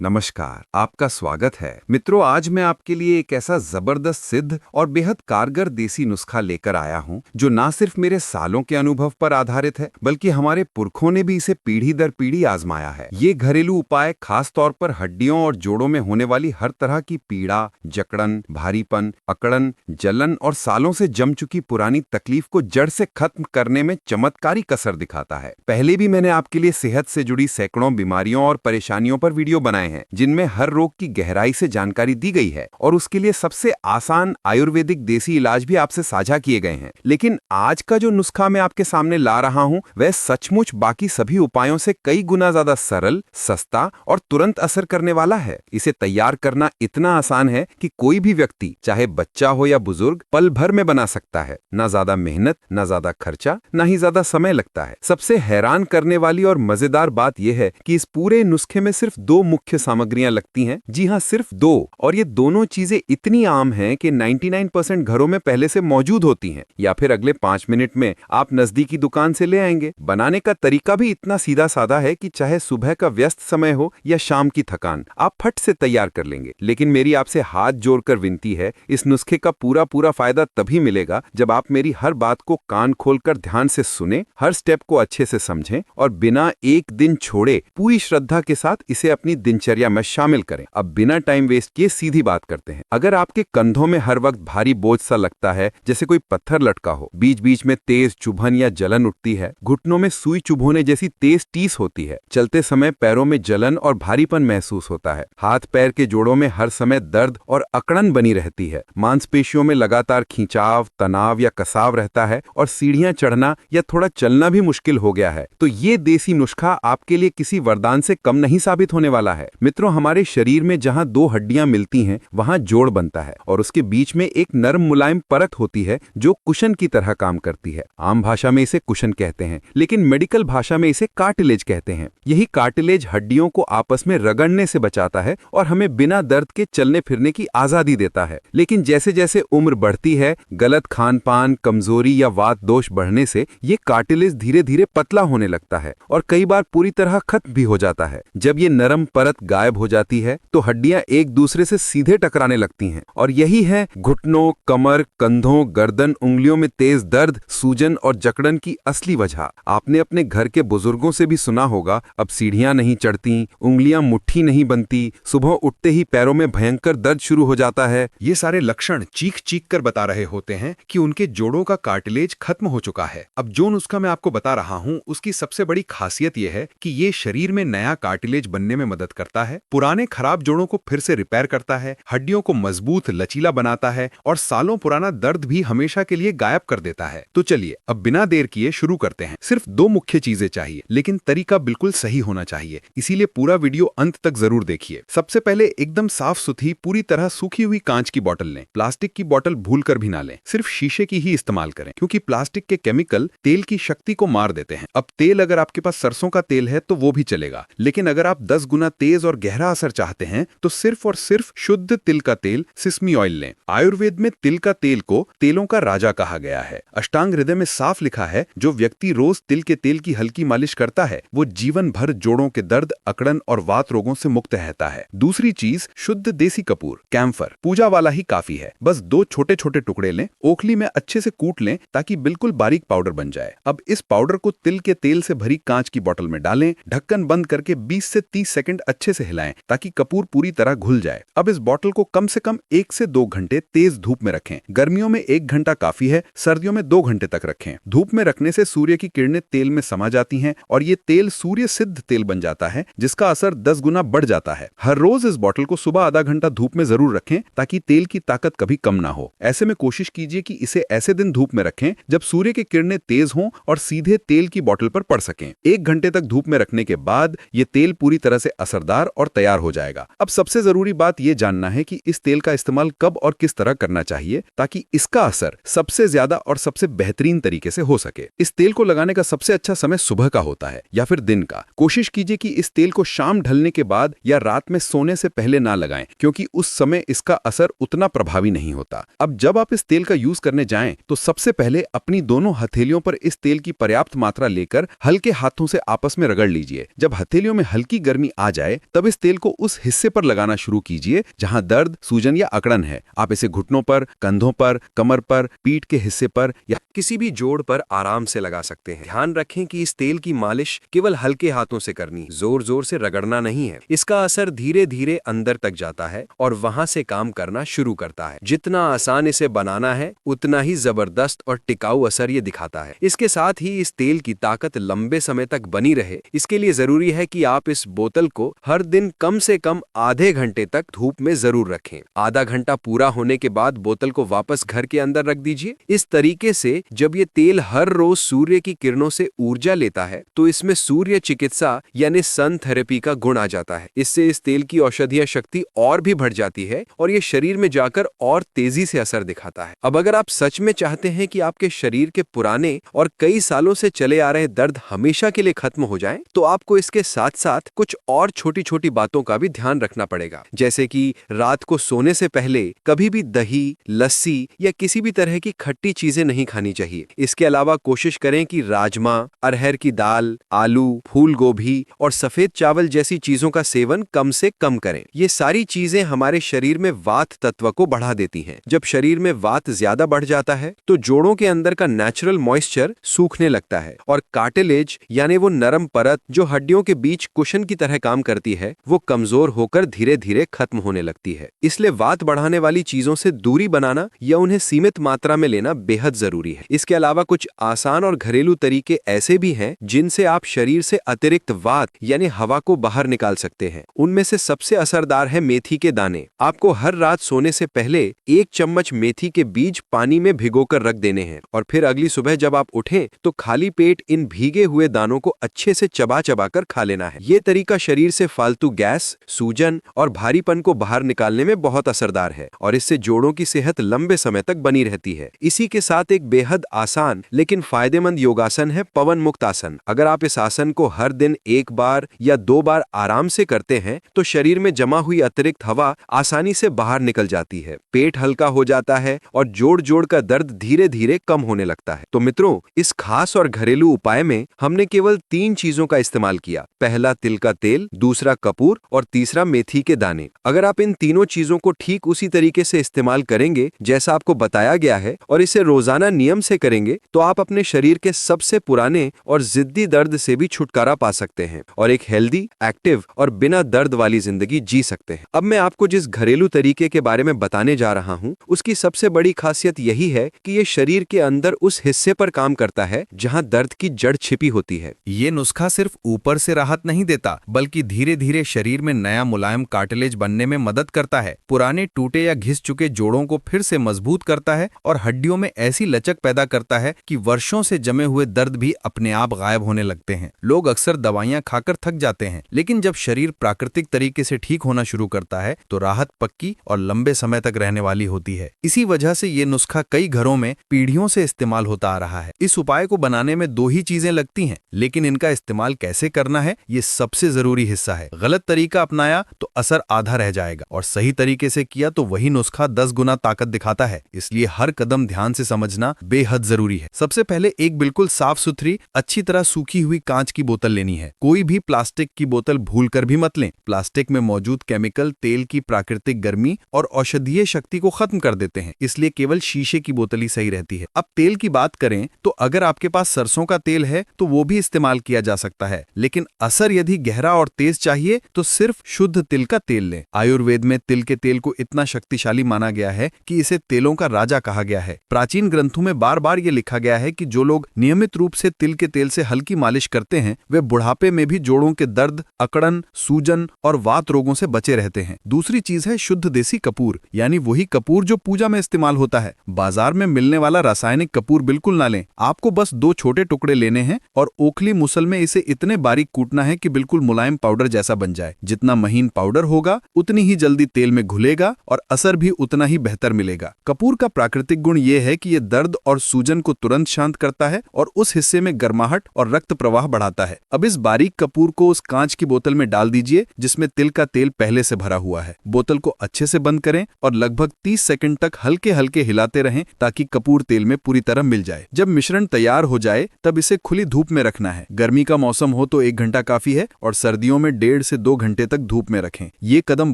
नमस्कार, आपका स्वागत है। मित्रों, आज मैं आपके लिए एक ऐसा जबरदस्त सिद्ध और बेहद कारगर देसी नुस्खा लेकर आया हूं, जो ना सिर्फ मेरे सालों के अनुभव पर आधारित है, बल्कि हमारे पुरखों ने भी इसे पीढ़ी दर पीढ़ी आजमाया है। ये घरेलू उपाय खास तौर पर हड्डियों और जोड़ों में होने वाली हर तरह की पीड़ा, जकड़न, भारीपन, अकड़न, जलन और सालों से जम चुकी पुरानी तकलीफ को जड़ से खत्म करने में चमत्कारी कसर दिखाता है। पहले भी मैंने आपके लिए सेहत से जुड़ी सैकड़ों बीमारियों और परेशानियों पर वीडियो बनाए हैं, जिनमें हर रोग की गहराई से जानकारी दी गई है और उसके लिए सबसे आसान आयुर्वेदिक देसी इलाज भी आपसे साझा किए गए हैं। लेकिन आज का जो नुस्खा मैं आपके सामने ला रहा हूं, वह सचमुच बाकी सभी उपायों से कई गुना ज्यादा सरल, सस्ता और तुरंत असर करने वाला है। इसे तैयार करना इतना आसान है कि कोई भी व्यक्ति, चाहे बच्चा हो या बुजुर्ग, पल भर में बना सकता है। ना ज्यादा मेहनत, ना ज्यादा खर्चा, ना ही ज्यादा समय लगता है। सबसे हैरान करने वाली और मजेदार बात यह है कि इस पूरे नुस्खे में सिर्फ दो मुख्य सामग्रियां लगती हैं। जी हां, सिर्फ दो, और ये दोनों चीजें इतनी आम हैं कि 99% घरों में पहले से मौजूद होती हैं, या फिर अगले 5 मिनट में आप नजदीकी दुकान से ले आएंगे। बनाने का तरीका भी इतना सीधा साधा है कि चाहे सुबह का व्यस्त समय हो या शाम की थकान, आप फट से तैयार कर लेंगे। लेकिन मेरी आपसे हाथ जोड़कर विनती है, इस नुस्खे का पूरा फायदा तभी मिलेगा जब आप मेरी हर बात को कान खोलकर ध्यान से सुने, हर स्टेप को अच्छे से समझें और बिना एक दिन छोड़े पूरी श्रद्धा के साथ इसे अपनी दिनचर्या में शामिल करें। अब बिना टाइम वेस्ट किए सीधी बात करते हैं। अगर आपके कंधों में हर वक्त भारी बोझ सा लगता है, जैसे कोई पत्थर लटका हो, बीच बीच में तेज चुभन या जलन उठती है, घुटनों में सुई चुभोने जैसी तेज टीस होती है, चलते समय पैरों में जलन और भारीपन महसूस होता है, हाथ पैर के जोड़ों में हर समय दर्द और अकड़न बनी रहती है, मांसपेशियों में लगातार खिंचाव, तनाव या कसाव रहता है और सीढ़ियां चढ़ना या थोड़ा चलना भी मुश्किल हो गया है, तो ये देसी नुस्खा आपके लिए किसी वरदान से कम नहीं साबित होने वाला है। मित्रों, हमारे शरीर में जहां दो हड्डियां मिलती हैं, वहां जोड़ बनता है और उसके बीच में एक नरम मुलायम परत होती है जो कुशन की तरह काम करती है। आम भाषा में इसे कुशन कहते हैं, लेकिन मेडिकल भाषा में इसे कार्टिलेज कहते हैं। यही कार्टिलेज हड्डियों को आपस में रगड़ने से बचाता है और हमें बिना दर्द के चलने फिरने की आजादी देता है। लेकिन जैसे जैसे उम्र बढ़ती है, गलत खान पान, कमजोरी या वात दोष बढ़ने से ये कार्टिलेज धीरे धीरे पतला होने लगता है और कई बार पूरी तरह खत्म भी हो जाता है। जब ये नरम परत गायब हो जाती है तो हड्डियां एक दूसरे से सीधे टकराने लगती हैं और यही है घुटनों, कमर, कंधों, गर्दन, उंगलियों में तेज दर्द, सूजन और जकड़न की असली वजह। आपने अपने घर के बुजुर्गों से भी सुना होगा, अब सीढ़ियां नहीं चढ़ती, उंगलियां मुट्ठी नहीं बनती, सुबह उठते ही पैरों में भयंकर दर्द शुरू हो जाता है। ये सारे लक्षण चीख चीख कर बता रहे होते हैं कि उनके जोड़ों का कार्टिलेज खत्म हो चुका है। अब जो नुस्खा मैं आपको बता रहा हूँ, उसकी सबसे बड़ी खासियत यह है कि ये शरीर में नया कार्टिलेज बनने में मदद करता है, पुराने खराब जोड़ों को फिर से रिपेयर करता है, हड्डियों को मजबूत लचीला बनाता है और सालों पुराना दर्द भी हमेशा के लिए गायब कर देता है। तो चलिए अब बिना देर किए शुरू करते हैं। सिर्फ दो मुख्य चीजें चाहिए, लेकिन तरीका बिल्कुल सही होना चाहिए, इसीलिए पूरा वीडियो अंत तक जरूर देखिए। सबसे पहले एकदम साफ सुथरी, पूरी तरह सूखी हुई कांच की बोतल लें। प्लास्टिक की बोतल भूल कर भी ना लें, सिर्फ शीशे की ही इस्तेमाल करें, क्योंकि प्लास्टिक के केमिकल तेल की शक्ति को मार देते हैं। अब तेल, अगर आपके पास सरसों का तेल है तो वो भी चलेगा, लेकिन अगर आप 10 गुना तेज और गहरा असर चाहते हैं तो सिर्फ और सिर्फ शुद्ध तिल का तेल, सिसमी ऑयल लें। आयुर्वेद में तिल का तेल को तेलों का राजा कहा गया है। अष्टांग हृदय में साफ लिखा है, जो व्यक्ति रोज तिल के तेल की हल्की मालिश करता है, वो जीवन भर जोड़ों के दर्द, अकड़न और वात रोगों से मुक्त रहता है। दूसरी चीज, शुद्ध देसी कपूर, कैम्फर, पूजा वाला ही काफी है। बस 2 छोटे छोटे टुकड़े लें, ओखली में अच्छे से कूट लें ताकि बिल्कुल बारीक पाउडर बन जाए। अब इस पाउडर को तिल के तेल से भरी कांच की बोतल में डालें, ढक्कन बंद करके 20 से 30 सेकंड अच्छे से हिलाएं ताकि कपूर पूरी तरह घुल जाए। अब इस बोतल को कम से कम 1 से 2 घंटे तेज धूप में रखें। गर्मियों में 1 घंटा काफी है, सर्दियों में 2 घंटे तक रखें। धूप में रखने से सूर्य की किरणें तेल में समा जाती हैं और ये तेल सूर्य सिद्ध तेल बन जाता है, जिसका असर 10 गुना बढ़ जाता है। हर रोज इस बोतल को सुबह आधा घंटा धूप में जरूर रखें ताकि तेल की ताकत कभी कम ना हो। ऐसे में कोशिश कीजिए कि इसे ऐसे दिन धूप में रखें जब सूर्य की किरणें तेज हों और सीधे तेल की बोतल पर पड़ सकें। 1 घंटे तक धूप में रखने के बाद ये तेल पूरी तरह से असरदार और तैयार हो जाएगा। अब सबसे जरूरी बात ये जानना है कि इस तेल का इस्तेमाल कब और किस तरह करना चाहिए ताकि इसका असर सबसे ज्यादा और सबसे बेहतरीन तरीके से हो सके। इस तेल को लगाने का सबसे अच्छा समय सुबह का होता है या फिर दिन का। कोशिश कीजिए कि इस तेल को शाम ढलने के बाद या रात में सोने से पहले ना लगाएं, क्योंकि उस समय इसका असर उतना प्रभावी नहीं होता। अब जब आप इस तेल का यूज करने जाएं तो सबसे पहले अपनी दोनों हथेलियों पर इस तेल की पर्याप्त मात्रा लेकर हल्के हाथों से आपस में रगड़ लीजिए। जब हथेलियों में हल्की गर्मी आ जाए तब इस तेल को उस हिस्से पर लगाना शुरू कीजिए जहां दर्द, सूजन या अकड़न है। आप इसे घुटनों पर, कंधों पर, कमर पर, पीठ के हिस्से पर या किसी भी जोड़ पर आराम से लगा सकते हैं। ध्यान रखें कि इस तेल की मालिश केवल हल्के हाथों से करनी, जोर जोर से रगड़ना नहीं है। इसका असर धीरे धीरे अंदर तक जाता है और वहां से काम करना शुरू करता है। जितना आसान इसे बनाना है उतना ही जबरदस्त और टिकाऊ असर ये दिखाता है। इसके साथ ही इस तेल की ताकत लंबे समय तक बनी रहे, इसके लिए जरूरी है कि आप इस बोतल को हर दिन कम से कम आधे घंटे तक धूप में जरूर रखें। आधा घंटा पूरा होने के बाद बोतल को वापस घर के अंदर रख दीजिए। इस तरीके से जब ये तेल हर रोज सूर्य की किरणों से ऊर्जा लेता है तो इसमें सूर्य चिकित्सा यानी सन थेरेपी का गुण आ जाता है। इससे इस तेल की औषधीय शक्ति और भी बढ़ जाती है और ये शरीर में जाकर और तेजी से असर दिखाता है। अब अगर आप सच में चाहते हैं कि आपके शरीर के पुराने और कई सालों से चले आ रहे दर्द हमेशा के लिए खत्म हो जाएं, तो आपको इसके साथ साथ कुछ और छोटी छोटी बातों का भी ध्यान रखना पड़ेगा। जैसे कि रात को सोने से पहले कभी भी दही, लस्सी या किसी भी तरह की खट्टी चीजें नहीं खानी चाहिए। इसके अलावा कोशिश करें कि राजमा, अरहर की दाल, आलू, फूल गोभी और सफेद चावल जैसी चीजों का सेवन कम से कम करें। ये सारी चीजें हमारे शरीर में वात तत्व को बढ़ा देती हैं। जब शरीर में वात ज्यादा बढ़ जाता है तो जोड़ों के अंदर का नेचुरल मॉइस्चर सूखने लगता है और कार्टिलेज यानी वो नरम परत जो हड्डियों के बीच कुशन की तरह काम करती है, वो कमजोर होकर धीरे धीरे खत्म होने लगती है। इसलिए वात बढ़ाने वाली चीजों से दूरी बनाना या उन्हें सीमित मात्रा में लेना बेहद जरूरी है। इसके अलावा कुछ आसान और घरेलू तरीके ऐसे भी हैं जिनसे आप शरीर से अतिरिक्त वात यानी हवा को बाहर निकाल सकते हैं। उनमें से सबसे असरदार है मेथी के दाने। आपको हर रात सोने से पहले 1 चम्मच मेथी के बीज पानी में भिगोकर रख देने हैं और फिर अगली सुबह जब आप उठें तो खाली पेट इन भीगे हुए दानों को अच्छे से चबा चबा कर खा लेना है। ये तरीका शरीर से फालतू गैस, सूजन और भारीपन को बाहर निकालने में बहुत असरदार है और इससे जोड़ों की सेहत लंबे समय तक बनी रहती है। इसी के साथ एक बेहद आसान लेकिन फायदेमंद योगासन है पवन मुक्त आसन। अगर आप इस आसन को हर दिन 1 बार या 2 बार आराम से करते हैं तो शरीर में जमा हुई अतिरिक्त हवा आसानी से बाहर निकल जाती है, पेट हल्का हो जाता है और जोड़ जोड़ का दर्द धीरे धीरे कम होने लगता है। तो मित्रों, इस खास और घरेलू उपाय में हमने केवल 3 चीजों का इस्तेमाल किया। पहला तिल का तेल, दूसरा कपूर और तीसरा मेथी के दाने। अगर आप इन तीनों चीजों को ठीक उसी तरीके से इस्तेमाल करेंगे जैसा आपको बताया गया है और इसे रोजाना नियम से करेंगे तो आप अपने शरीर के सबसे पुराने और जिद्दी दर्द से भी छुटकारा पा सकते हैं और एक हेल्दी, एक्टिव और बिना दर्द वाली जिंदगी जी सकते हैं। अब मैं आपको जिस घरेलू तरीके के बारे में बताने जा रहा हूं उसकी सबसे बड़ी खासियत यही है कि ये शरीर के अंदर उस हिस्से पर काम करता है जहां दर्द की जड़ छिपी होती है। ये नुस्खा सिर्फ ऊपर से राहत नहीं देता बल्कि धीरे धीरे शरीर में नया मुलायम कार्टिलेज बनने में मदद करता है, पुराने टूटे या घिस चुके जोड़ों को फिर से मजबूत करता है और हड्डियों में ऐसी लचक पैदा करता है कि वर्षों से जमे हुए दर्द भी अपने आप गायब होने लगते हैं। लोग अक्सर दवाइयां खाकर थक जाते हैं, लेकिन जब शरीर प्राकृतिक तरीके से ठीक होना शुरू करता है तो राहत पक्की और लंबे समय तक रहने वाली होती है। इसी वजह से ये नुस्खा कई घरों में पीढ़ियों से इस्तेमाल होता आ रहा है। इस उपाय को बनाने में 2 ही चीजें लगती हैं, लेकिन इनका इस्तेमाल कैसे करना है ये सबसे जरूरी हिस्सा है। गलत तरीका अपनाया तो असर आधा रह जाएगा और सही तरीके से किया तो वही नुस्खा 10 गुना ताकत दिखाता है। इसलिए हर कदम ध्यान से समझना बेहद जरूरी है। सबसे पहले एक बिल्कुल साफ सुथरी, अच्छी तरह सूखी हुई कांच की बोतल लेनी है। कोई भी प्लास्टिक की बोतल भूलकर भी मत लें। प्लास्टिक में मौजूद केमिकल तेल की प्राकृतिक गर्मी और औषधीय शक्ति को खत्म कर देते हैं, इसलिए केवल शीशे की बोतल ही सही रहती है। अब तेल की बात करें तो अगर आपके पास सरसों का तेल है तो वो भी इस्तेमाल किया जा सकता है, लेकिन असर यदि गहरा और तेज चाहिए तो सिर्फ शुद्ध तिल का तेल लें। आयुर्वेद में तिल के तेल को इतना शक्तिशाली माना गया है कि इसे तेलों का राजा कहा गया है। प्राचीन ग्रंथों में बार बार ये लिखा गया है कि जो लोग नियमित रूप से तिल के तेल से हल्की मालिश करते हैं वे बुढ़ापे में भी जोड़ों के दर्द, अकड़न, सूजन और वात रोगों से बचे रहते हैं। दूसरी चीज है शुद्ध देसी कपूर, यानी वही कपूर जो पूजा में इस्तेमाल होता है। बाजार में मिलने वाला रासायनिक कपूर बिल्कुल ना लें। आपको बस 2 छोटे टुकड़े लेने हैं और ओखली मुसल में इसे इतने बारीक कूटना है कि बिल्कुल मुलायम पाउडर जैसा बन जाए। जितना महीन पाउडर होगा उतनी ही जल्दी तेल में घुलेगा और असर भी उतना ही बेहतर मिलेगा। कपूर का प्राकृतिक गुण ये है कि ये दर्द और सूजन को तुरंत शांत करता है और उस हिस्से में गर्माहट और रक्त प्रवाह बढ़ाता है। अब इस बारीक कपूर को उस कांच की बोतल में डाल दीजिए जिसमें तिल का तेल पहले से भरा हुआ है। बोतल को अच्छे से बंद करें और लगभग 30 सेकंड तक हल्के हल्के हिलाते रहें ताकि कपूर तेल में पूरी तरह मिल जाए। जब मिश्रण तैयार हो जाए तब इसे खुली धूप में रखना है। गर्मी का मौसम हो तो 1 घंटा काफी है और सर्दियों में 1.5 से 2 घंटे तक धूप में रखें। ये कदम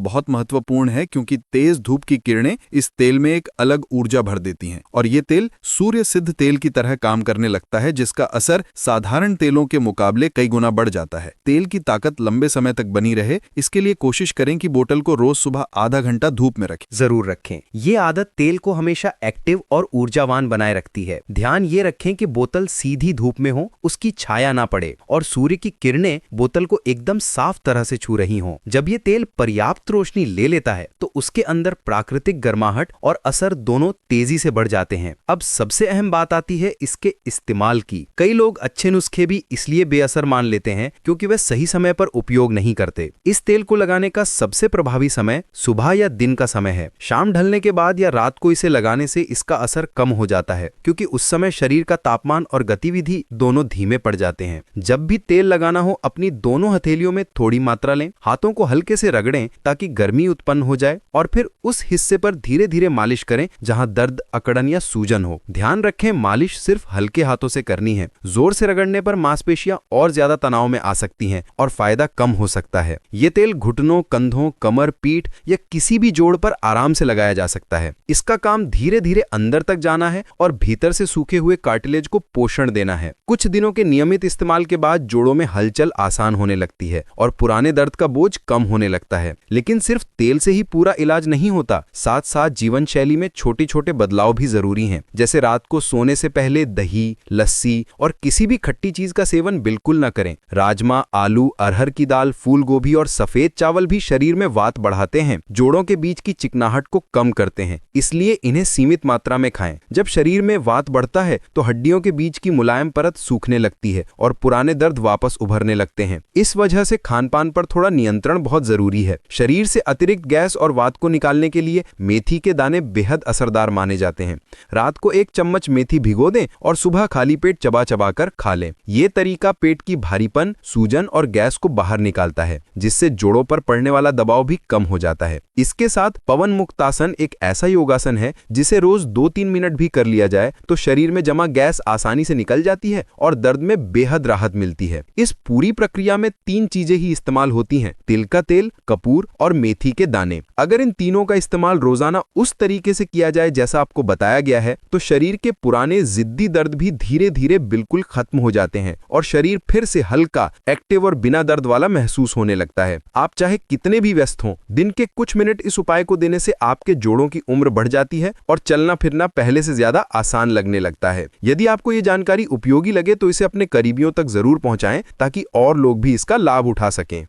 बहुत महत्वपूर्ण है क्योंकि तेज धूप की किरणें इस तेल में एक अलग ऊर्जा भर देती हैं और ये तेल सूर्य सिद्ध तेल की तरह काम करने लगता है, जिसका असर साधारण तेलों के मुकाबले कई गुना बढ़ जाता है। तेल की ताकत लंबे समय तक बनी रहे, इसके लिए कोशिश करें कि बोतल को रोज सुबह आधा घंटा धूप में रखें। जरूर रखें। ये आदत तेल को हमेशा एक्टिव और ऊर्जावान बनाए रखती है। ध्यान ये रखें कि बोतल सीधी धूप में हो, उसकी छाया ना पड़े और सूर्य की किरणें बोतल को एकदम साफ तरह से छू रही हों। जब ये तेल पर्याप्त रोशनी ले लेता है तो उसके अंदर प्राकृतिक गर्माहट और असर दोनों तेजी से बढ़ जाते हैं। अब सबसे अहम बात आती है इसके इस्तेमाल की। कई लोग अच्छे नुस्खे भी इसलिए बेअसर मान लेते हैं क्योंकि वे सही समय पर उपयोग नहीं करते। इस तेल को लगाने का सबसे प्रभावी समय सुबह या दिन का समय है। शाम ढलने के बाद या रात को इसे लगाने से इसका असर कम हो जाता है क्योंकि उस समय शरीर का तापमान और गतिविधि दोनों धीमे पड़ जाते हैं। जब भी तेल लगाना हो अपनी दोनों हथेलियों में थोड़ी मात्रा लें, हाथों को हल्के से रगड़ें ताकि गर्मी उत्पन्न हो जाए और फिर उस हिस्से पर धीरे धीरे मालिश करें जहां दर्द, अकड़न या सूजन हो। ध्यान रखें मालिश सिर्फ हल्के हाथों से करनी है। जोर से रगड़ने पर मांसपेशियां और ज्यादा तनाव में आ सकती हैं और फायदा कम हो सकता है। ये तेल घुटनों, कंधों, कमर, पीठ या किसी भी जोड़ पर आराम से लगाया जा सकता है। इसका काम धीरे धीरे अंदर तक जाना है और भीतर से सूखे हुए कार्टिलेज को पोषण देना है। कुछ दिनों के नियमित इस्तेमाल के बाद जोड़ों में हलचल आसान होने लगती है और पुराने दर्द का बोझ कम होने लगता है। लेकिन सिर्फ तेल से ही पूरा इलाज नहीं होता, साथ साथ जीवन शैली में छोटे छोटे बदलाव भी जरूरी हैं। जैसे रात को सोने से पहले दही, लस्सी और किसी भी खट्टी चीज का सेवन बिल्कुल न करें। राजमा, आलू, अरहर की दाल, फूल गोभी और सफेद चावल भी शरीर में वात बढ़ाते हैं, जोड़ों के बीच की चिकनाहट को कम करते हैं, इसलिए इन्हें सीमित मात्रा में खाएं। जब शरीर में वात बढ़ता है तो हड्डियों के बीच की मुलायम परत सूखने लगती है और पुराने दर्द वापस उभरने लगते हैं। इस वजह से खानपान पर थोड़ा नियंत्रण बहुत जरूरी है। शरीर से अतिरिक्त गैस और वात को निकालने के लिए मेथी के दाने बेहद असरदार माने जाते हैं। रात को 1 चम्मच मेथी भिगो दें और सुबह खाली पेट चबा चबा कर खा लें। ये तरीका पेट की भारीपन, सूजन और गैस को बाहर निकालता है, जिससे जोड़ों पर पड़ने वाला दबाव भी कम हो जाता है। इसके साथ पवन मुक्तासन एक ऐसा योगासन है जिसे रोज 2-3 मिनट भी कर लिया जाए तो शरीर में जमा गैस आसानी से निकल जाती है और दर्द में बेहद राहत मिलती है। इस पूरी प्रक्रिया में 3 चीजें ही इस्तेमाल होती हैं: तिल का तेल, कपूर और मेथी के दाने। अगर इन तीनों का इस्तेमाल रोजाना उस तरीके से किया जाए जैसा आपको बताया गया है तो शरीर के पुराने जिद्दी दर्द भी धीरे धीरे बिल्कुल खत्म हो जाते हैं और शरीर फिर से हल्का, एक्टिव और बिना दर्द वाला महसूस होने लगता है। आप चाहे कितने भी व्यस्त हों, दिन के कुछ मिनट इस उपाय को देने से आपके जोड़ों की उम्र बढ़ जाती है और चलना फिरना पहले से ज्यादा आसान लगने लगता है। यदि आपको ये जानकारी उपयोगी लगे तो इसे अपने करीबियों तक जरूर पहुंचाएं ताकि और लोग भी इसका लाभ उठा सकें।